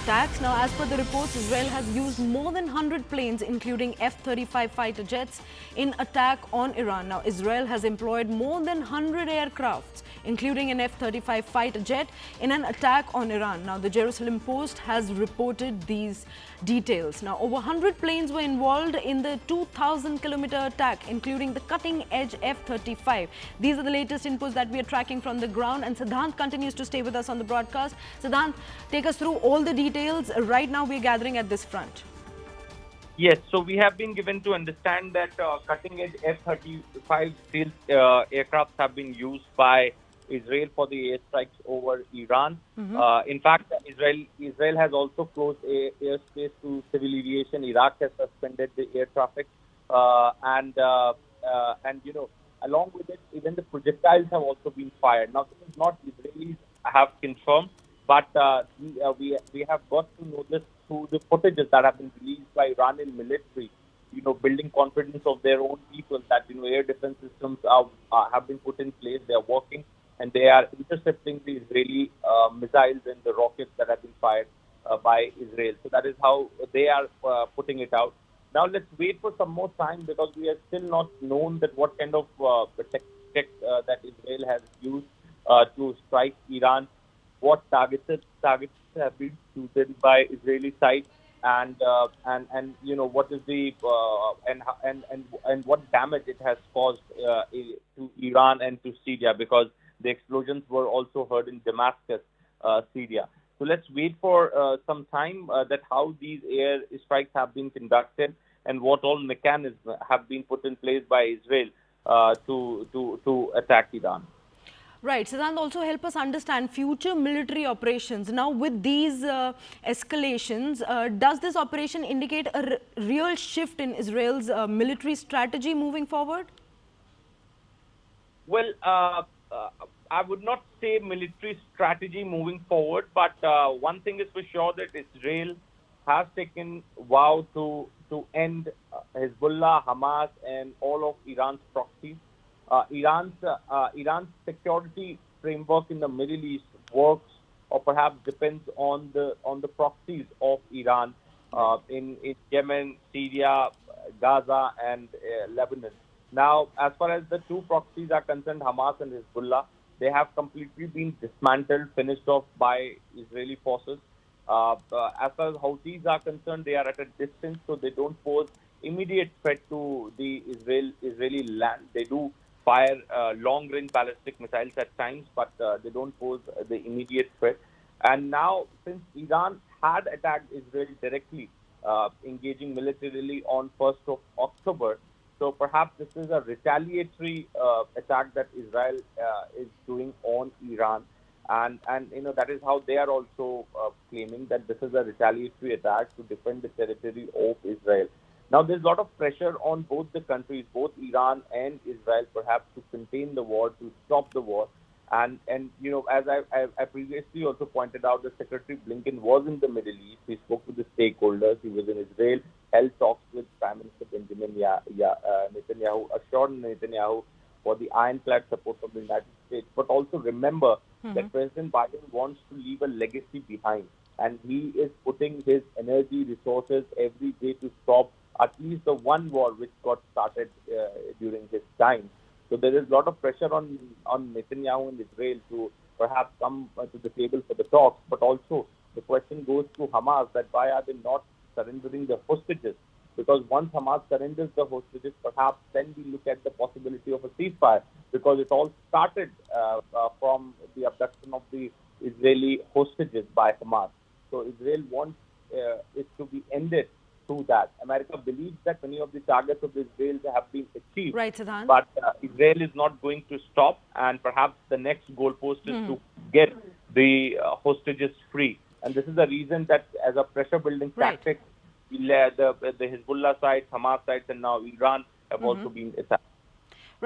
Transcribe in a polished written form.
attacks. Now, as per the reports, Israel has used more than 100 planes, including F-35 fighter jets, in attack on Iran. Now, Israel has employed more than 100 aircrafts, including an F-35 fighter jet, in an attack on Iran. Now, the Jerusalem Post has reported these details. Now, over 100 planes were involved in the 2,000-kilometer attack, including the cutting-edge F-35. These are the latest inputs that we are tracking from the ground, and Siddhant continues to stay with us on the broadcast. Siddhant, take us through all the details. Right now, we're gathering at this front. Yes, so we have been given to understand that cutting-edge F-35 stealth aircrafts have been used by Israel for the airstrikes over Iran. In fact, Israel has also closed airspace to civil aviation. Iraq has suspended the air traffic, and along with it, even the projectiles have also been fired. Now, this is not Israelis have confirmed, but we have got to know this through the footages that have been released by Iranian military, building confidence of their own people that, air defense systems have been put in place, they are working, and they are intercepting the Israeli missiles and the rockets that have been fired by Israel. So that is how they are putting it out. Now let's wait for some more time, because we are still not known that what kind of tech that Israel has used to strike Iran, what targets have been chosen by Israeli side, and what is the and what damage it has caused to Iran and to Syria, because the explosions were also heard in Damascus, Syria. So let's wait for some time that how these air strikes have been conducted and what all mechanisms have been put in place by Israel to attack Iran. Right. Siddhant, also help us understand future military operations. Now, with these escalations, does this operation indicate a real shift in Israel's military strategy moving forward? Well, I would not say military strategy moving forward, but one thing is for sure, that Israel has taken vow to end Hezbollah, Hamas, and all of Iran's proxies. Iran's security framework in the Middle East works, or perhaps depends on the proxies of Iran in Yemen, Syria, Gaza, and Lebanon. Now, as far as the two proxies are concerned, Hamas and Hezbollah, they have completely been dismantled, finished off by Israeli forces. As far as Houthis are concerned, they are at a distance, so they don't pose immediate threat to the Israeli land. They do fire long-range ballistic missiles at times, but they don't pose the immediate threat. And now, since Iran had attacked Israel directly, engaging militarily on 1st of October, so perhaps this is a retaliatory attack that Israel is doing on Iran. And that is how they are also claiming that this is a retaliatory attack to defend the territory of Israel. Now, there's a lot of pressure on both the countries, both Iran and Israel, perhaps to contain the war, to stop the war. And as I previously also pointed out, the Secretary Blinken was in the Middle East. He spoke to the stakeholders. He was in Israel, held talks with Prime Minister Benjamin Netanyahu, assured Netanyahu for the ironclad support of the United States. But also remember that President Biden wants to leave a legacy behind. And he is putting his energy, resources every day to stop at least the one war which got started during his time. So there is a lot of pressure on Netanyahu and Israel to perhaps come to the table for the talks. But also the question goes to Hamas, that why are they not surrendering the hostages? Because once Hamas surrenders the hostages, perhaps then we look at the possibility of a ceasefire, because it all started from the abduction of the Israeli hostages by Hamas. So Israel wants it to be ended through that. America believes that many of the targets of Israel have been achieved. Right, Siddhant. But Israel is not going to stop, and perhaps the next goalpost is to get the hostages free. And this is the reason that, as a pressure-building tactic, the Hezbollah side, Hamas sides, and now Iran have also been attacked.